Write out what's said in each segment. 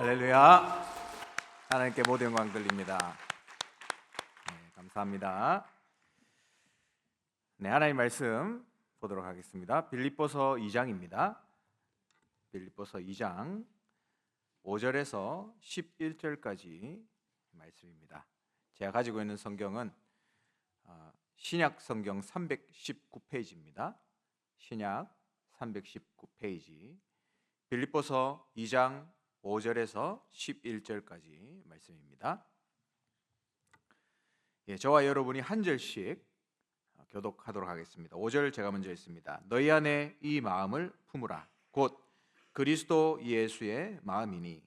할렐루야. 하나님께 모든 영광 돌립니다. 감사합니다. 하나님 말씀 보도록 하겠습니다. 빌립보서 2장입니다. 빌립보서 2장 5절에서 11절까지 말씀입니다. 제가 가지고 있는 성경은 신약 성경 319페이지입니다. 신약 319페이지 빌립보서 2장 5절에서 11절까지 말씀입니다. 저와 여러분이 한 절씩 교독하도록 하겠습니다. 5절 제가 먼저 읽습니다. 너희 안에 이 마음을 품으라. 곧 그리스도 예수의 마음이니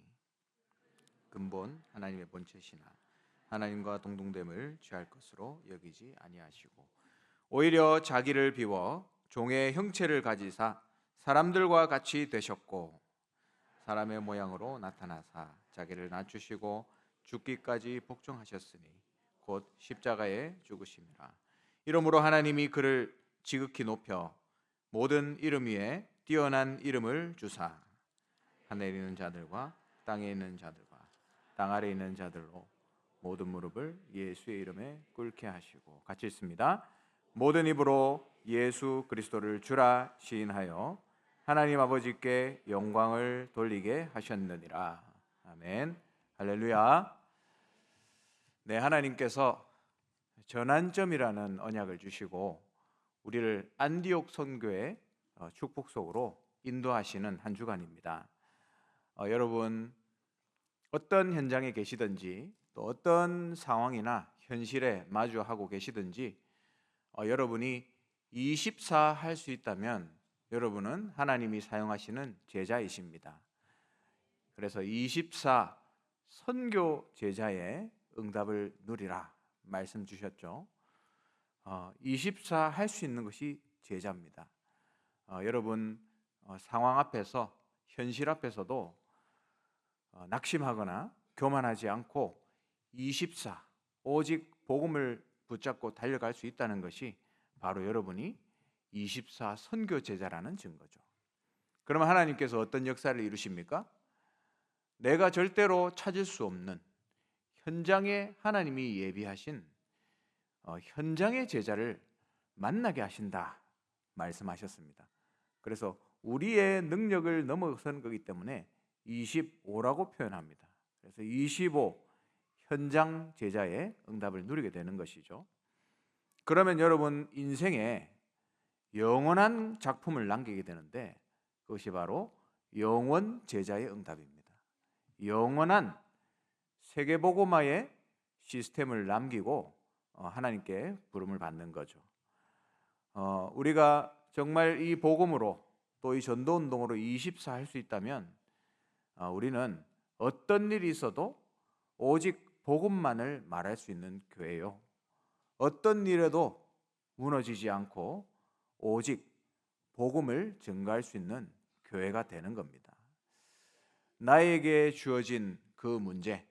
근본 하나님의 본체시나 하나님과 동등됨을 취할 것으로 여기지 아니하시고 오히려 자기를 비워 종의 형체를 가지사 사람들과 같이 되셨고 사람의 모양으로 나타나사 자기를 낮추시고 죽기까지 복종하셨으니 곧 십자가에 죽으심이라. 이러므로 하나님이 그를 지극히 높여 모든 이름 위에 뛰어난 이름을 주사 하늘에 있는 자들과 땅에 있는 자들과 땅 아래에 있는 자들로 모든 무릎을 예수의 이름에 꿇게 하시고, 같이 읽습니다. 모든 입으로 예수 그리스도를 주라 시인하여 하나님 아버지께 영광을 돌리게 하셨느니라. 아멘. 할렐루야. 하나님께서 전환점이라는 언약을 주시고 우리를 안디옥 선교의 축복 속으로 인도하시는 한 주간입니다. 여러분 어떤 현장에 계시든지 또 어떤 상황이나 현실에 마주하고 계시든지 여러분이 24 할 수 있다면 여러분은 하나님이 사용하시는 제자이십니다. 그래서 24 선교 제자의 응답을 누리라 말씀 주셨죠. 24 할 수 있는 것이 제자입니다. 여러분 상황 앞에서 현실 앞에서도 낙심하거나 교만하지 않고 24 오직 복음을 붙잡고 달려갈 수 있다는 것이 바로 여러분이 24 선교 제자라는 증거죠. 그러면 하나님께서 어떤 역사를 이루십니까? 내가 절대로 찾을 수 없는 현장에 하나님이 예비하신 현장의 제자를 만나게 하신다 말씀하셨습니다. 그래서 우리의 능력을 넘어선 거기 때문에 25라고 표현합니다. 그래서 25 현장 제자의 응답을 누리게 되는 것이죠. 그러면 여러분 인생에 영원한 작품을 남기게 되는데 그것이 바로 영원 제자의 응답입니다. 영원한 세계복음화의 시스템을 남기고 하나님께 부름을 받는 거죠. 우리가 정말 이 복음으로 또 이 전도운동으로 24 할 수 있다면 우리는 어떤 일이 있어도 오직 복음만을 말할 수 있는 교회요, 어떤 일에도 무너지지 않고 오직 복음을 증거할 수 있는 교회가 되는 겁니다. 나에게 주어진 그 문제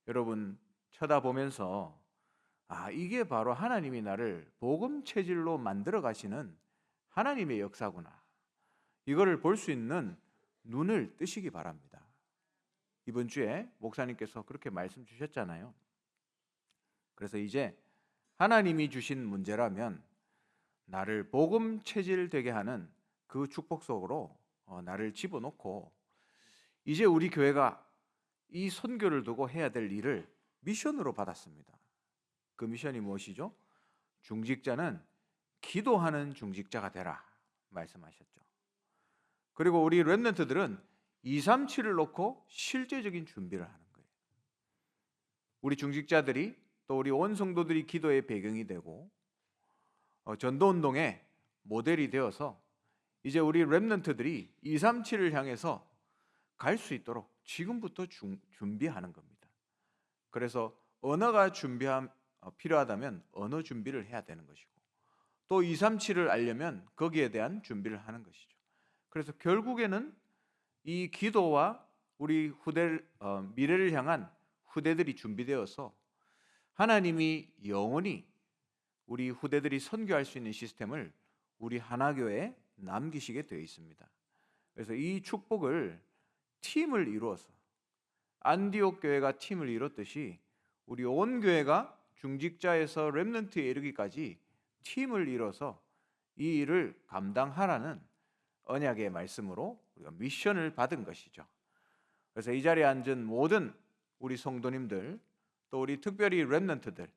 여러분 쳐다보면서 이게 바로 하나님이 나를 복음 체질로 만들어 가시는 하나님의 역사구나, 이거를 볼 수 있는 눈을 뜨시기 바랍니다. 이번 주에 목사님께서 그렇게 말씀 주셨잖아요. 그래서 이제 하나님이 주신 문제라면 나를 복음 체질 되게 하는 그 축복 속으로 나를 집어넣고 이제 우리 교회가 이 선교를 두고 해야 될 일을 미션으로 받았습니다. 그 미션이 무엇이죠? 중직자는 기도하는 중직자가 되라 말씀하셨죠. 그리고 우리 렘넌트들은 237을 놓고 실제적인 준비를 하는 거예요. 우리 중직자들이 또 우리 온 성도들이 기도의 배경이 되고 전도운동의 모델이 되어서 이제 우리 렘넌트들이 237을 향해서 갈 수 있도록 지금부터 준비하는 겁니다. 그래서 언어가 필요하다면 언어 준비를 해야 되는 것이고 또 237을 알려면 거기에 대한 준비를 하는 것이죠. 그래서 결국에는 이 기도와 우리 미래를 향한 후대들이 준비되어서 하나님이 영원히 우리 후대들이 선교할 수 있는 시스템을 우리 하나교회에 남기시게 되어 있습니다. 그래서 이 축복을 팀을 이루어서 안디옥 교회가 팀을 이뤘듯이 우리 온 교회가 중직자에서 렘넌트에 이르기까지 팀을 이뤄서 이 일을 감당하라는 언약의 말씀으로 우리가 미션을 받은 것이죠. 그래서 이 자리에 앉은 모든 우리 성도님들, 또 우리 특별히 렘넌트들,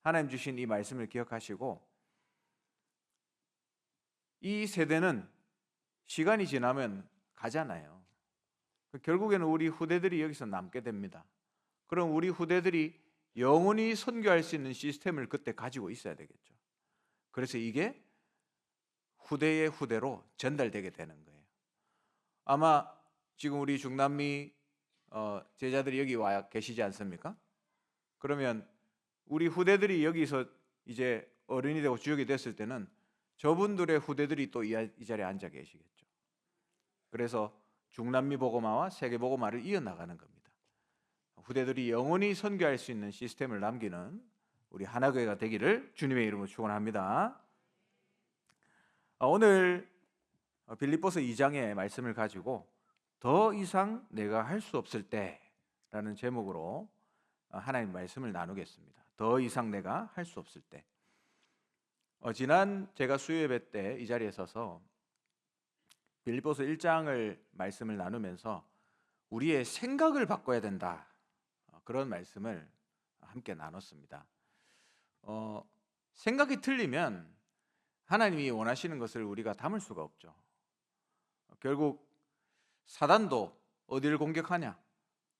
하나님 주신 이 말씀을 기억하시고, 이 세대는 시간이 지나면 가잖아요. 결국에는 우리 후대들이 여기서 남게 됩니다. 그럼 우리 후대들이 영원히 선교할 수 있는 시스템을 그때 가지고 있어야 되겠죠. 그래서 이게 후대의 후대로 전달되게 되는 거예요. 아마 지금 우리 중남미 제자들이 여기 와 계시지 않습니까? 그러면 우리 후대들이 여기서 이제 어른이 되고 주역이 됐을 때는 저분들의 후대들이 또 이 자리에 앉아 계시겠죠. 그래서 중남미 복음화와 세계 복음화를 이어나가는 겁니다. 후대들이 영원히 선교할 수 있는 시스템을 남기는 우리 하나교회가 되기를 주님의 이름으로 축원합니다. 오늘 빌립보서 2장의 말씀을 가지고 더 이상 내가 할 수 없을 때라는 제목으로 하나님 말씀을 나누겠습니다. 더 이상 내가 할 수 없을 때. 지난 제가 수요예배 때 이 자리에 서서 빌립보서 1장을 말씀을 나누면서 우리의 생각을 바꿔야 된다, 그런 말씀을 함께 나눴습니다. 생각이 틀리면 하나님이 원하시는 것을 우리가 담을 수가 없죠. 결국 사단도 어디를 공격하냐?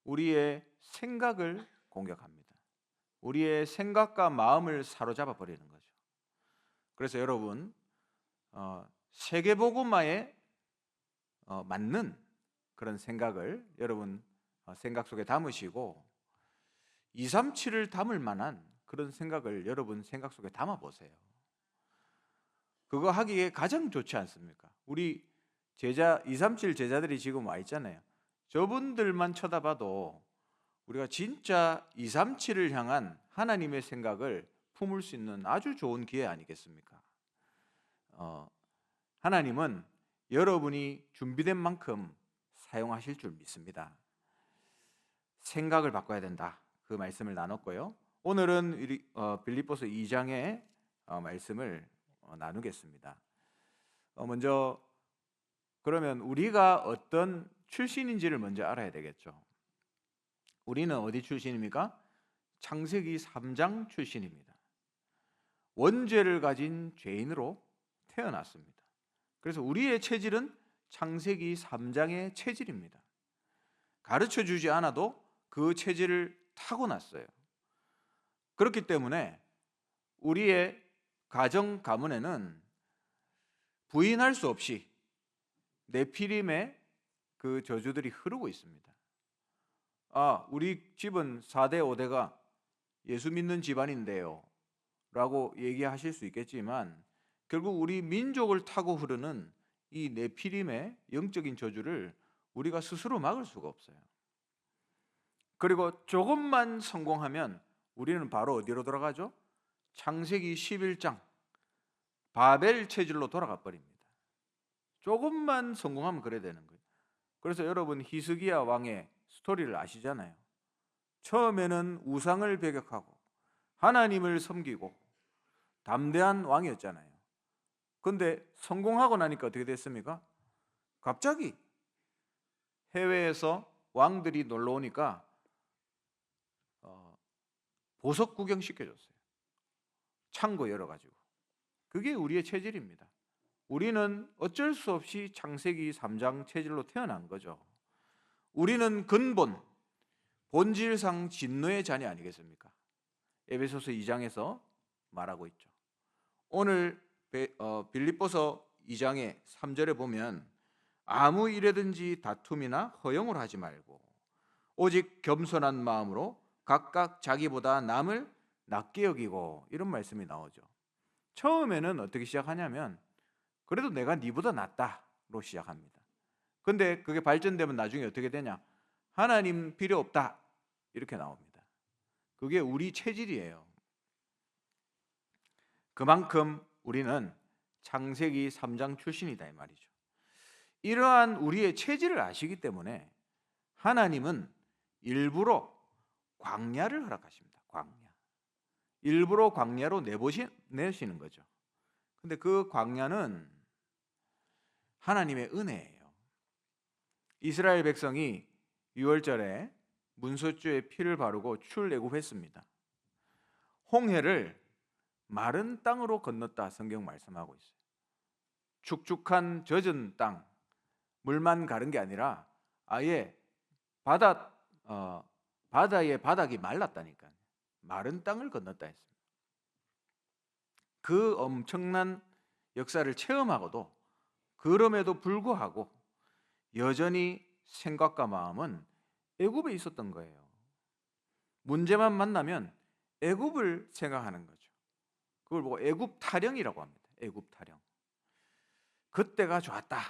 우리의 생각을 공격합니다. 우리의 생각과 마음을 사로잡아 버리는 거죠. 그래서 여러분, 세계복음화에 맞는 그런 생각을 여러분 생각 속에 담으시고 237을 담을 만한 그런 생각을 여러분 생각 속에 담아 보세요. 그거 하기에 가장 좋지 않습니까? 우리 제자 237 제자들이 지금 와 있잖아요. 저분들만 쳐다봐도 우리가 진짜 237을 향한 하나님의 생각을 품을 수 있는 아주 좋은 기회 아니겠습니까? 하나님은 여러분이 준비된 만큼 사용하실 줄 믿습니다. 생각을 바꿔야 된다, 그 말씀을 나눴고요. 오늘은 빌립보서 2장의 말씀을 나누겠습니다. 먼저 그러면 우리가 어떤 출신인지를 먼저 알아야 되겠죠. 우리는 어디 출신입니까? 창세기 3장 출신입니다. 원죄를 가진 죄인으로 태어났습니다. 그래서 우리의 체질은 창세기 3장의 체질입니다. 가르쳐 주지 않아도 그 체질을 타고났어요. 그렇기 때문에 우리의 가정 가문에는 부인할 수 없이 네피림의 그 저주들이 흐르고 있습니다. 우리 집은 4대 5대가 예수 믿는 집안인데요 라고 얘기하실 수 있겠지만, 결국 우리 민족을 타고 흐르는 이 네피림의 영적인 저주를 우리가 스스로 막을 수가 없어요. 그리고 조금만 성공하면 우리는 바로 어디로 돌아가죠? 창세기 11장 바벨 체질로 돌아가 버립니다. 조금만 성공하면 그래야 되는 거예요. 그래서 여러분 히스기야 왕의 스토리를 아시잖아요. 처음에는 우상을 배격하고 하나님을 섬기고 담대한 왕이었잖아요. 그런데 성공하고 나니까 어떻게 됐습니까? 갑자기 해외에서 왕들이 놀러 오니까 보석 구경 시켜줬어요. 창고 열어가지고. 그게 우리의 체질입니다. 우리는 어쩔 수 없이 창세기 3장 체질로 태어난 거죠. 우리는 근본, 본질상 진노의 자녀 아니겠습니까? 에베소서 2장에서 말하고 있죠. 오늘 빌립보서 2장의 3절에 보면 아무 일에든지 다툼이나 허용을 하지 말고 오직 겸손한 마음으로 각각 자기보다 남을 낮게 여기고, 이런 말씀이 나오죠. 처음에는 어떻게 시작하냐면 그래도 내가 네보다 낫다로 시작합니다. 근데 그게 발전되면 나중에 어떻게 되냐? 하나님 필요 없다, 이렇게 나옵니다. 그게 우리 체질이에요. 그만큼 우리는 창세기 3장 출신이다, 이 말이죠. 이러한 우리의 체질을 아시기 때문에 하나님은 일부러 광야를 허락하십니다. 광야. 일부러 광야로 내시는 거죠. 근데 그 광야는 하나님의 은혜예요. 이스라엘 백성이 유월절에 문설주에 피를 바르고 출애굽했습니다. 홍해를 마른 땅으로 건넜다 성경 말씀하고 있어요. 축축한 젖은 땅, 물만 가른 게 아니라 아예 바다의 바닥이 말랐다니까요. 마른 땅을 건넜다 했습니다. 그 엄청난 역사를 체험하고도 그럼에도 불구하고 여전히 생각과 마음은 애굽에 있었던 거예요. 문제만 만나면 애굽을 생각하는 거죠. 그걸 보고 애굽 타령이라고 합니다. 애굽 타령. 그때가 좋았다.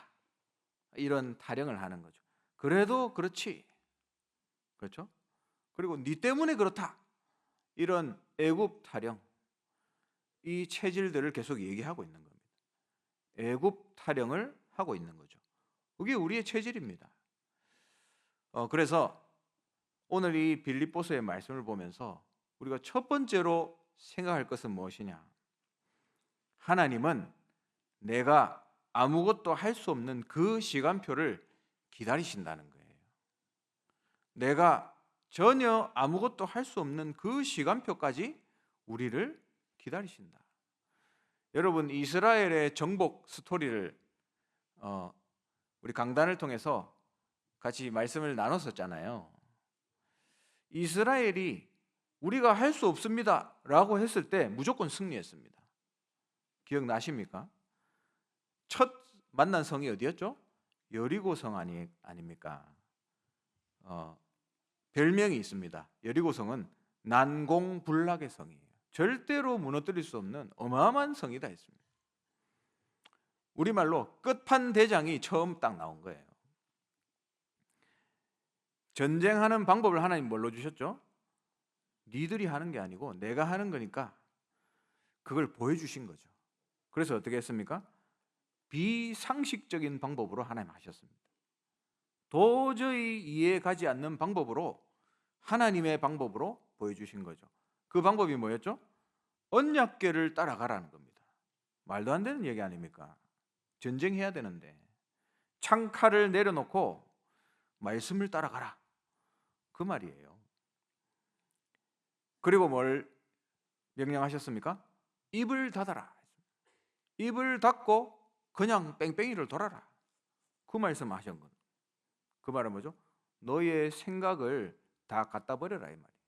이런 타령을 하는 거죠. 그래도 그렇지. 그렇죠? 그리고 네 때문에 그렇다. 이런 애굽 타령. 이 체질들을 계속 얘기하고 있는 겁니다. 애굽 타령을 하고 있는 거죠. 그게 우리의 체질입니다. 그래서 오늘 이 빌립보서의 말씀을 보면서 우리가 첫 번째로 생각할 것은 무엇이냐? 하나님은 내가 아무것도 할 수 없는 그 시간표를 기다리신다는 거예요. 내가 전혀 아무것도 할 수 없는 그 시간표까지 우리를 기다리신다. 여러분, 이스라엘의 정복 스토리를 우리 강단을 통해서 같이 말씀을 나눴었잖아요. 이스라엘이 우리가 할 수 없습니다 라고 했을 때 무조건 승리했습니다. 기억나십니까? 첫 만난 성이 어디였죠? 여리고성 아닙니까? 별명이 있습니다. 여리고성은 난공불락의 성이에요. 절대로 무너뜨릴 수 없는 어마어마한 성이다 했습니다. 우리말로 끝판대장이 처음 딱 나온 거예요. 전쟁하는 방법을 하나님 뭘로 주셨죠? 니들이 하는 게 아니고 내가 하는 거니까 그걸 보여주신 거죠. 그래서 어떻게 했습니까? 비상식적인 방법으로 하나님 하셨습니다. 도저히 이해 가지 않는 방법으로 하나님의 방법으로 보여주신 거죠. 그 방법이 뭐였죠? 언약궤를 따라가라는 겁니다. 말도 안 되는 얘기 아닙니까? 전쟁해야 되는데 창칼을 내려놓고 말씀을 따라가라, 그 말이에요. 그리고 뭘 명령하셨습니까? 입을 닫아라. 입을 닫고 그냥 뺑뺑이를 돌아라, 그 말씀 하신 것. 그 말은 뭐죠? 너의 생각을 다 갖다 버려라, 이 말이에요.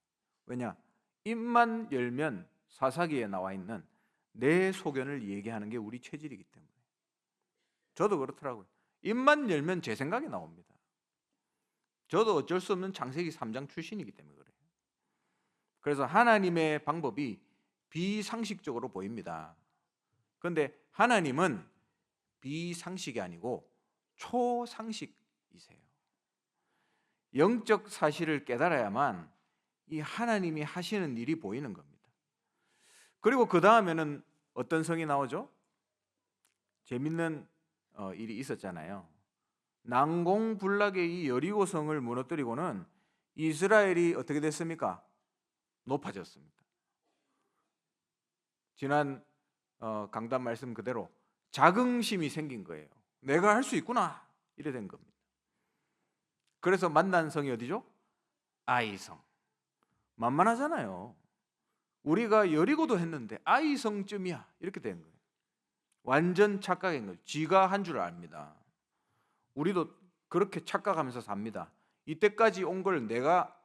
왜냐? 입만 열면 사사기에 나와 있는 내 소견을 얘기하는 게 우리 체질이기 때문에. 저도 그렇더라고요. 입만 열면 제 생각이 나옵니다. 저도 어쩔 수 없는 창세기 3장 출신이기 때문에 그래요. 그래서 하나님의 방법이 비상식적으로 보입니다. 그런데 하나님은 비상식이 아니고 초상식이세요. 영적 사실을 깨달아야만 이 하나님이 하시는 일이 보이는 겁니다. 그리고 그 다음에는 어떤 성이 나오죠? 재밌는 일이 있었잖아요. 난공불락의 이 여리고성을 무너뜨리고는 이스라엘이 어떻게 됐습니까? 높아졌습니다. 지난 강단 말씀 그대로 자긍심이 생긴 거예요. 내가 할 수 있구나, 이래 된 겁니다. 그래서 만난 성이 어디죠? 아이성. 만만하잖아요. 우리가 여리고도 했는데 아이성쯤이야, 이렇게 된 거예요. 완전 착각인 거예요. 지가 한 줄 압니다. 우리도 그렇게 착각하면서 삽니다. 이때까지 온 걸 내가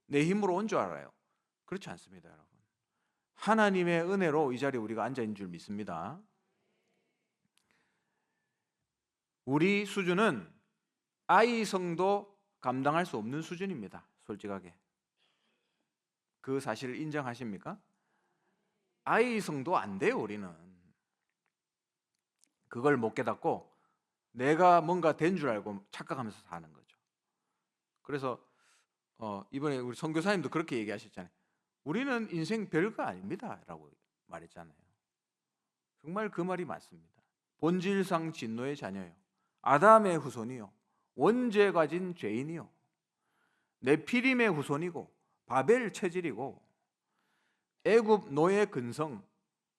내 힘으로 온 줄 알아요. 그렇지 않습니다, 여러분. 하나님의 은혜로 이 자리에 우리가 앉아 있는 줄 믿습니다. 우리 수준은 아이성도 감당할 수 없는 수준입니다. 솔직하게. 그 사실을 인정하십니까? 아이성도 안 돼요, 우리는. 그걸 못 깨닫고 내가 뭔가 된 줄 알고 착각하면서 사는 거죠. 그래서 이번에 우리 선교사님도 그렇게 얘기하셨잖아요. 우리는 인생 별거 아닙니다 라고 말했잖아요. 정말 그 말이 맞습니다. 본질상 진노의 자녀요, 아담의 후손이요, 원죄 가진 죄인이요, 네피림의 후손이고 바벨 체질이고 애굽 노예 근성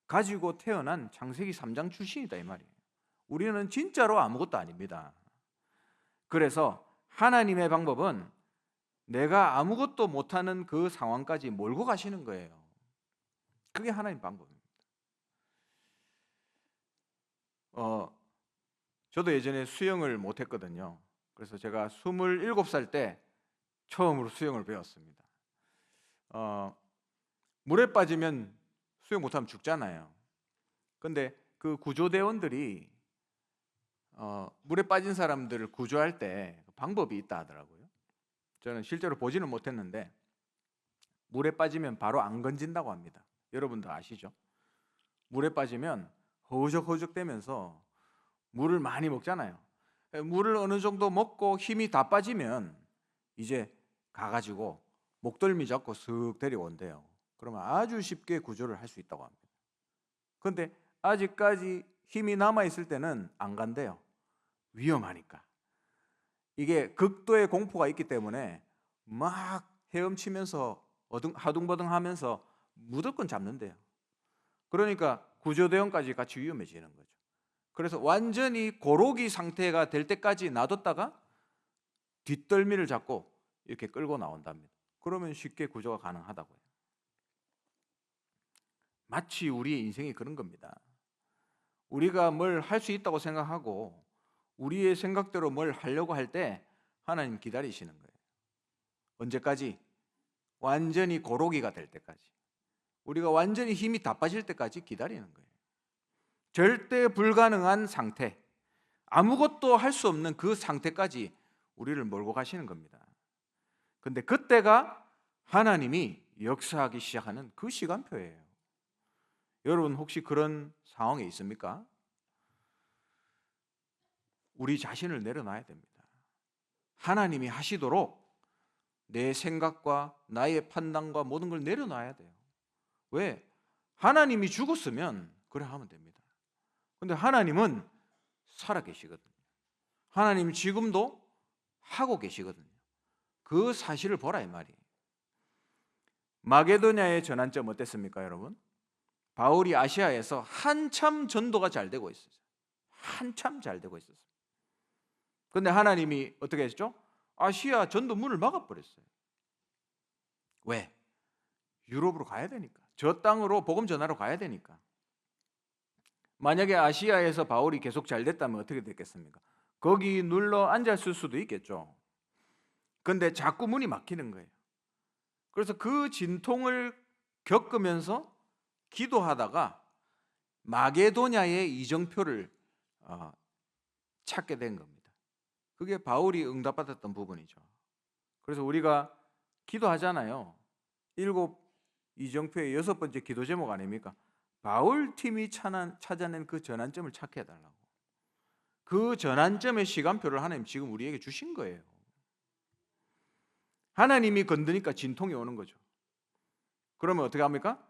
가지고 태어난 창세기 3장 출신이다 이 말이에요. 우리는 진짜로 아무것도 아닙니다. 그래서 하나님의 방법은 내가 아무것도 못하는 그 상황까지 몰고 가시는 거예요. 그게 하나님 방법입니다. 저도 예전에 수영을 못했거든요. 그래서 제가 27살 때 처음으로 수영을 배웠습니다. 물에 빠지면 수영 못하면 죽잖아요. 근데 그 구조대원들이 물에 빠진 사람들을 구조할 때 방법이 있다 하더라고요. 저는 실제로 보지는 못했는데 물에 빠지면 바로 안 건진다고 합니다. 여러분도 아시죠? 물에 빠지면 허우적허우적 대면서 물을 많이 먹잖아요. 물을 어느 정도 먹고 힘이 다 빠지면 이제 가가지고 목덜미 잡고 슥 데려온대요. 그러면 아주 쉽게 구조를 할 수 있다고 합니다. 그런데 아직까지 힘이 남아있을 때는 안 간대요. 위험하니까. 이게 극도의 공포가 있기 때문에 막 헤엄치면서 하둥바둥 하면서 무조건 잡는데요. 그러니까 구조대원까지 같이 위험해지는 거죠. 그래서 완전히 고로기 상태가 될 때까지 놔뒀다가 뒷덜미를 잡고 이렇게 끌고 나온답니다. 그러면 쉽게 구조가 가능하다고요. 마치 우리의 인생이 그런 겁니다. 우리가 뭘 할 수 있다고 생각하고 우리의 생각대로 뭘 하려고 할 때 하나님 기다리시는 거예요. 언제까지? 완전히 고로기가 될 때까지. 우리가 완전히 힘이 다 빠질 때까지 기다리는 거예요. 절대 불가능한 상태, 아무것도 할 수 없는 그 상태까지 우리를 몰고 가시는 겁니다. 근데 그때가 하나님이 역사하기 시작하는 그 시간표예요. 여러분 혹시 그런 상황에 있습니까? 우리 자신을 내려놔야 됩니다. 하나님이 하시도록 내 생각과 나의 판단과 모든 걸 내려놔야 돼요. 왜? 하나님이 죽었으면 그래 하면 됩니다. 근데 하나님은 살아 계시거든요. 하나님 지금도 하고 계시거든요. 그 사실을 보라 이 말이에요. 마게도냐의 전환점 어땠습니까, 여러분? 바울이 아시아에서 한참 전도가 잘 되고 있었어요. 한참 잘 되고 있었어요. 그런데 하나님이 어떻게 했죠? 아시아 전도 문을 막아버렸어요. 왜? 유럽으로 가야 되니까. 저 땅으로 복음 전하러 가야 되니까. 만약에 아시아에서 바울이 계속 잘 됐다면 어떻게 됐겠습니까? 거기 눌러 앉았을 수도 있겠죠. 근데 자꾸 문이 막히는 거예요. 그래서 그 진통을 겪으면서 기도하다가 마게도냐의 이정표를 찾게 된 겁니다. 그게 바울이 응답받았던 부분이죠. 그래서 우리가 기도하잖아요. 7 이정표의 6번째 기도 제목 아닙니까? 바울 팀이 찾아낸 그 전환점을 찾게 해달라고. 그 전환점의 시간표를 하나님 지금 우리에게 주신 거예요. 하나님이 건드니까 진통이 오는 거죠. 그러면 어떻게 합니까?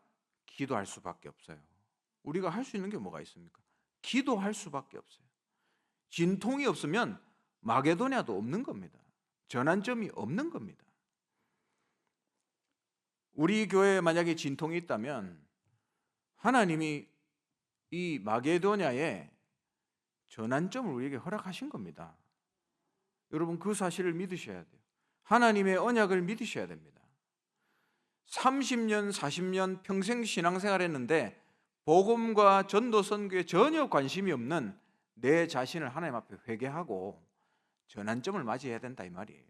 기도할 수밖에 없어요. 우리가 할 수 있는 게 뭐가 있습니까? 기도할 수밖에 없어요. 진통이 없으면 마게도냐도 없는 겁니다. 전환점이 없는 겁니다. 우리 교회에 만약에 진통이 있다면 하나님이 이 마게도냐에 전환점을 우리에게 허락하신 겁니다. 여러분 그 사실을 믿으셔야 돼요. 하나님의 언약을 믿으셔야 됩니다. 30년, 40년 평생 신앙생활 했는데 복음과 전도 선교에 전혀 관심이 없는 내 자신을 하나님 앞에 회개하고 전환점을 맞이해야 된다 이 말이에요.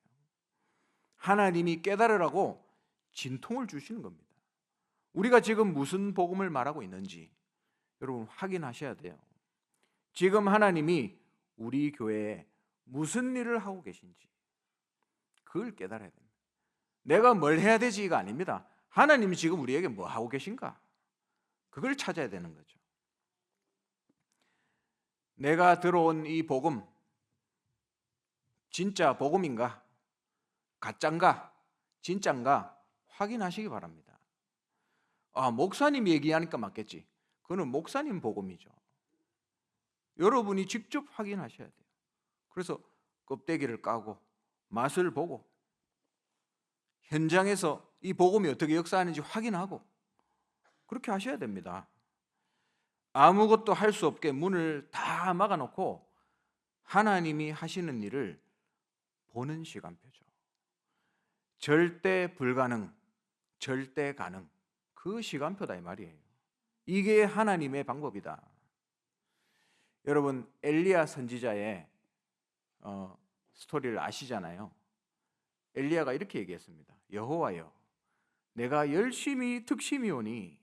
하나님이 깨달으라고 진통을 주시는 겁니다. 우리가 지금 무슨 복음을 말하고 있는지 여러분 확인하셔야 돼요. 지금 하나님이 우리 교회에 무슨 일을 하고 계신지 그걸 깨달아야 됩니다. 내가 뭘 해야 되지가 아닙니다. 하나님이 지금 우리에게 뭐 하고 계신가? 그걸 찾아야 되는 거죠. 내가 들어온 이 복음 진짜 복음인가? 가짜인가? 진짜인가? 확인하시기 바랍니다. 목사님 얘기하니까 맞겠지. 그거는 목사님 복음이죠. 여러분이 직접 확인하셔야 돼요. 그래서 껍데기를 까고 맛을 보고 현장에서 이 복음이 어떻게 역사하는지 확인하고 그렇게 하셔야 됩니다. 아무것도 할 수 없게 문을 다 막아놓고 하나님이 하시는 일을 보는 시간표죠. 절대 불가능, 절대 가능, 그 시간표다 이 말이에요. 이게 하나님의 방법이다. 여러분, 엘리야 선지자의 스토리를 아시잖아요. 엘리야가 이렇게 얘기했습니다. 여호와여, 내가 열심히 특심히 오니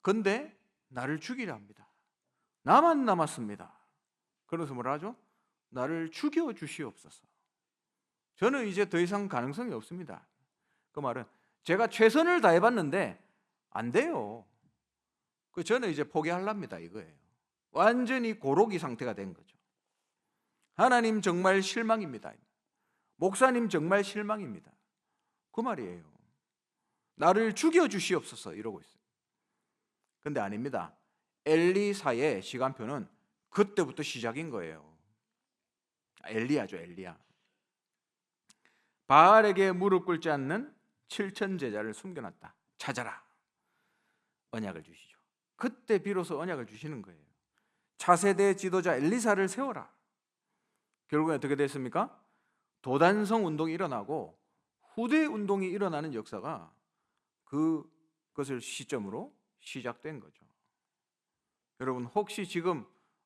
근데 나를 죽이려 합니다. 나만 남았습니다. 그래서 뭐라 하죠? 나를 죽여 주시옵소서. 저는 이제 더 이상 가능성이 없습니다. 그 말은 제가 최선을 다해봤는데 안 돼요. 저는 이제 포기하랍니다 이거예요. 완전히 고로기 상태가 된 거죠. 하나님 정말 실망입니다. 목사님 정말 실망입니다. 그 말이에요. 나를 죽여 주시옵소서 이러고 있어요. 근데 아닙니다. 엘리사의 시간표는 그때부터 시작인 거예요. 엘리야죠, 엘리야. 바알에게 무릎 꿇지 않는 7천 제자를 숨겨놨다. 찾아라. 언약을 주시죠. 그때 비로소 언약을 주시는 거예요. 차세대 지도자 엘리사를 세워라. 결국에 어떻게 됐습니까? 도단성 운동이 일어나고 후대 운동이 일어나는 역사가 그것을 시점으로 시작된 거죠. 여러분, 혹시 지금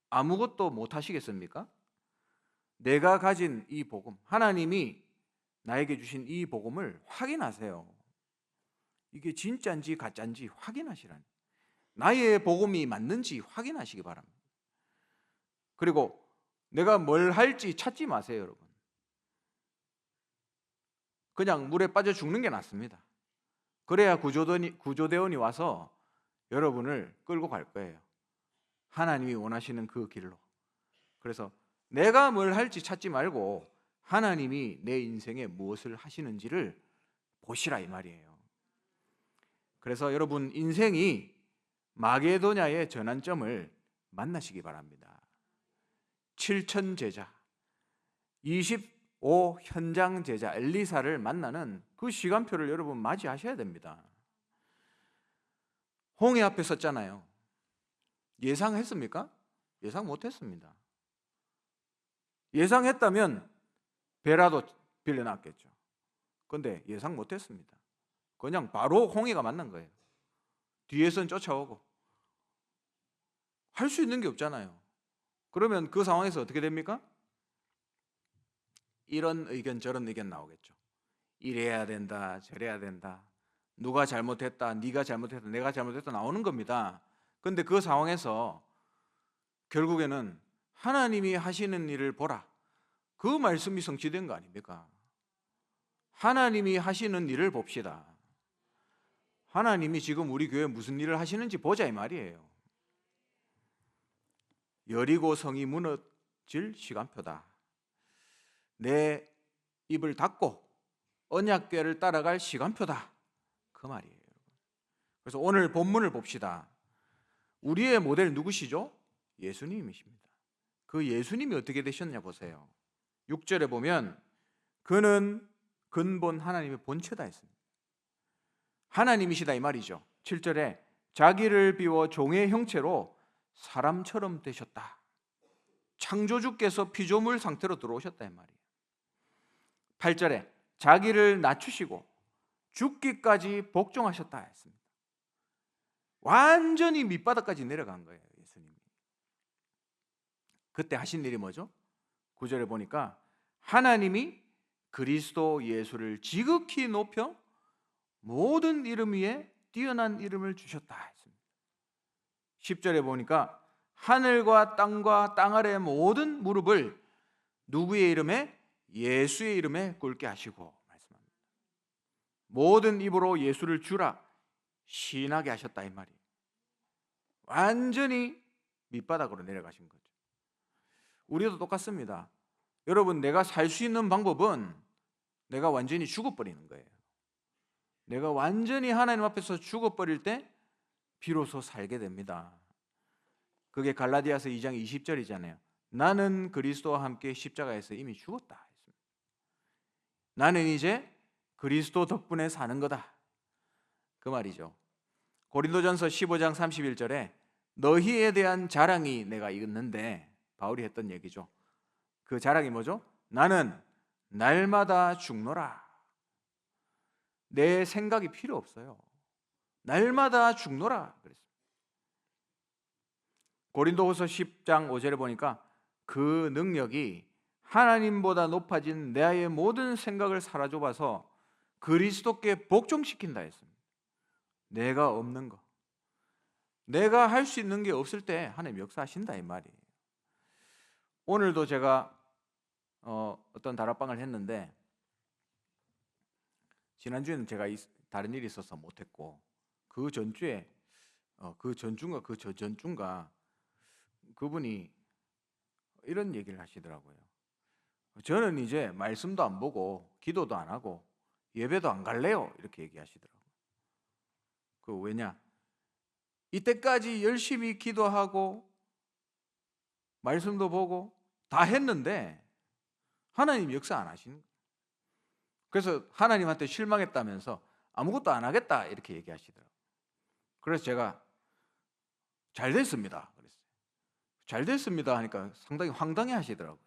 아무것도 못 하시겠습니까? 내가 가진 이 복음, 하나님이 나에게 주신 이 복음을 확인하세요. 이게 진짜인지 가짜인지 확인하시라니. 나의 복음이 맞는지 확인하시기 바랍니다. 그리고 내가 뭘 할지 찾지 마세요, 여러분. 그냥 물에 빠져 죽는 게 낫습니다. 그래야 구조대원이 와서 여러분을 끌고 갈 거예요. 하나님이 원하시는 그 길로. 그래서 내가 뭘 할지 찾지 말고 하나님이 내 인생에 무엇을 하시는지를 보시라 이 말이에요. 그래서 여러분 인생이 마게도냐의 전환점을 만나시기 바랍니다. 7천 제자, 25 현장 제자 엘리사를 만나는 그 시간표를 여러분 맞이하셔야 됩니다. 홍해 앞에 섰잖아요. 예상했습니까? 예상 못했습니다. 예상했다면 배라도 빌려놨겠죠. 그런데 예상 못했습니다. 그냥 바로 홍해가 만난 거예요. 뒤에서는 쫓아오고 할 수 있는 게 없잖아요. 그러면 그 상황에서 어떻게 됩니까? 이런 의견 저런 의견 나오겠죠. 이래야 된다 저래야 된다, 누가 잘못했다 네가 잘못했다 내가 잘못했다 나오는 겁니다. 그런데 그 상황에서 결국에는 하나님이 하시는 일을 보라, 그 말씀이 성취된 거 아닙니까? 하나님이 하시는 일을 봅시다. 하나님이 지금 우리 교회에 무슨 일을 하시는지 보자 이 말이에요. 여리고 성이 무너질 시간표다. 내 입을 닫고 언약궤를 따라갈 시간표다, 그 말이에요. 그래서 오늘 본문을 봅시다. 우리의 모델 누구시죠? 예수님이십니다. 그 예수님이 어떻게 되셨냐 보세요. 6절에 보면 그는 근본 하나님의 본체다 했습니다. 하나님이시다 이 말이죠. 7절에 자기를 비워 종의 형체로 사람처럼 되셨다. 창조주께서 피조물 상태로 들어오셨다 이 말이에요. 8절에 자기를 낮추시고 죽기까지 복종하셨다 했습니다. 완전히 밑바닥까지 내려간 거예요, 예수님이. 그때 하신 일이 뭐죠? 9절에 보니까 하나님이 그리스도 예수를 지극히 높여 모든 이름 위에 뛰어난 이름을 주셨다 했습니다. 10절에 보니까 하늘과 땅과 땅 아래 모든 무릎을 누구의 이름에? 예수의 이름에 꿇게 하시고 말씀합니다. 모든 입으로 예수를 주라 시인하게 하셨다 이 말이에요. 완전히 밑바닥으로 내려가신 거죠. 우리도 똑같습니다. 여러분, 내가 살 수 있는 방법은 내가 완전히 죽어버리는 거예요. 내가 완전히 하나님 앞에서 죽어버릴 때 비로소 살게 됩니다. 그게 갈라디아서 2장 20절이잖아요. 나는 그리스도와 함께 십자가에서 이미 죽었다 했습니다. 나는 이제 그리스도 덕분에 사는 거다, 그 말이죠. 고린도전서 15장 31절에 너희에 대한 자랑이 내가 있는데, 바울이 했던 얘기죠. 그 자랑이 뭐죠? 나는 날마다 죽노라. 내 생각이 필요 없어요. 날마다 죽노라 그랬습니다. 고린도후서 10장 5절에 보니까 그 능력이 하나님보다 높아진 내 모든 생각을 사라져봐서 그리스도께 복종시킨다 했습니다. 내가 없는 거, 내가 할 수 있는 게 없을 때 하나님 역사하신다 이 말이에요. 오늘도 제가 어떤 다락방을 했는데, 지난주에는 제가 다른 일이 있어서 못했고, 그 전주에 그 전주인가 그 저전주인가 그분이 이런 얘기를 하시더라고요. 저는 이제 말씀도 안 보고 기도도 안 하고 예배도 안 갈래요, 이렇게 얘기하시더라고요. 그 왜냐? 이때까지 열심히 기도하고 말씀도 보고 다 했는데 하나님 역사 안 하시는 거예요. 그래서 하나님한테 실망했다면서 아무것도 안 하겠다 이렇게 얘기하시더라고요. 그래서 제가 잘 됐습니다 그랬어요. 잘 됐습니다 하니까 상당히 황당해 하시더라고요.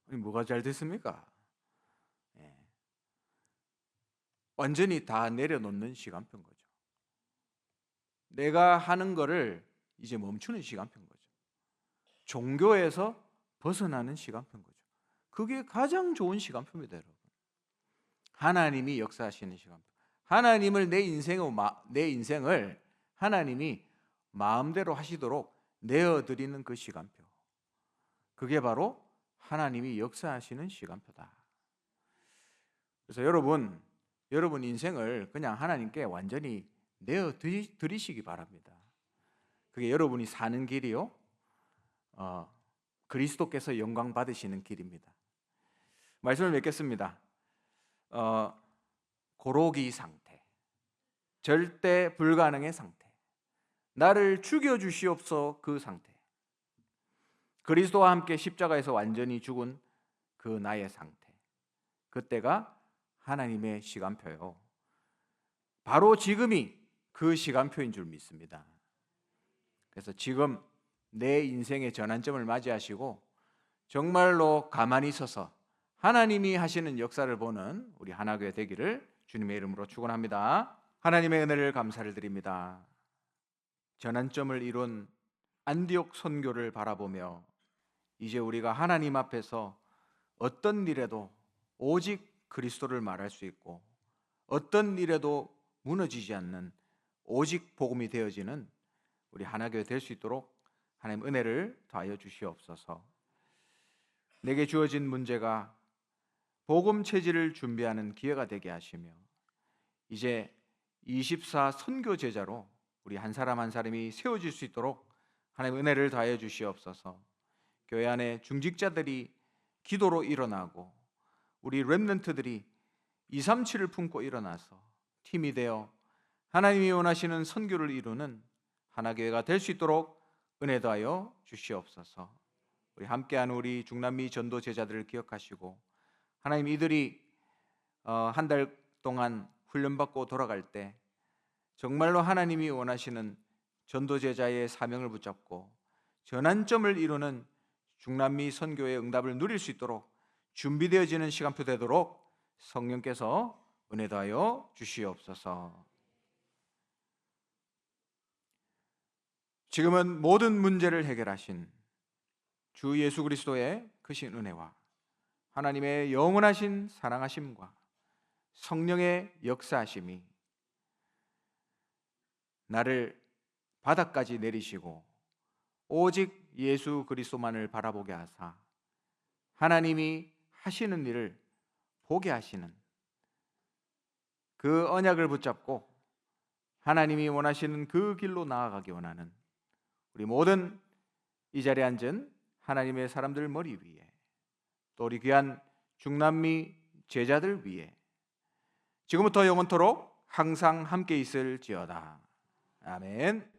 아니, 뭐가 잘 됐습니까? 예. 완전히 다 내려놓는 시간표인 거죠. 내가 하는 거를 이제 멈추는 시간표인 거죠. 종교에서 벗어나는 시간표인 거죠. 그게 가장 좋은 시간표입니다, 여러분. 하나님이 역사하시는 시간표. 하나님을 내 인생을 하나님이 마음대로 하시도록 내어드리는 그 시간표. 그게 바로 하나님이 역사하시는 시간표다. 그래서 여러분 인생을 그냥 하나님께 완전히 내어드리시기 바랍니다. 그게 여러분이 사는 길이요, 그리스도께서 영광 받으시는 길입니다. 말씀을 맺겠습니다. 고로기 상태, 절대 불가능의 상태, 나를 죽여주시옵소 그 상태, 그리스도와 함께 십자가에서 완전히 죽은 그 나의 상태, 그때가 하나님의 시간표요. 바로 지금이 그 시간표인 줄 믿습니다. 그래서 지금 내 인생의 전환점을 맞이하시고 정말로 가만히 서서 하나님이 하시는 역사를 보는 우리 하나교회 되기를 주님의 이름으로 축원합니다. 하나님의 은혜를 감사를 드립니다. 전환점을 이룬 안디옥 선교를 바라보며 이제 우리가 하나님 앞에서 어떤 일에도 오직 그리스도를 말할 수 있고, 어떤 일에도 무너지지 않는 오직 복음이 되어지는 우리 하나교회 될 수 있도록 하나님 은혜를 더하여 주시옵소서. 내게 주어진 문제가 복음 체질을 준비하는 기회가 되게 하시며, 이제 24 선교 제자로 우리 한 사람 한 사람이 세워질 수 있도록 하나님 은혜를 더하여 주시옵소서. 교회 안에 중직자들이 기도로 일어나고 우리 렘넌트들이 237을 품고 일어나서 팀이 되어 하나님이 원하시는 선교를 이루는 하나교회가 될 수 있도록 은혜 더하여 주시옵소서. 우리 함께하는 우리 중남미 전도 제자들을 기억하시고, 하나님 이들이 한 달 동안 훈련받고 돌아갈 때 정말로 하나님이 원하시는 전도 제자의 사명을 붙잡고 전환점을 이루는 중남미 선교의 응답을 누릴 수 있도록 준비되어지는 시간표 되도록 성령께서 은혜 더하여 주시옵소서. 지금은 모든 문제를 해결하신 주 예수 그리스도의 크신 은혜와 하나님의 영원하신 사랑하심과 성령의 역사하심이 나를 바닥까지 내리시고 오직 예수 그리스도만을 바라보게 하사 하나님이 하시는 일을 보게 하시는 그 언약을 붙잡고 하나님이 원하시는 그 길로 나아가기 원하는 우리 모든 이 자리에 앉은 하나님의 사람들 머리 위에, 또 우리 귀한 중남미 제자들 위에 지금부터 영원토록 항상 함께 있을지어다. 아멘.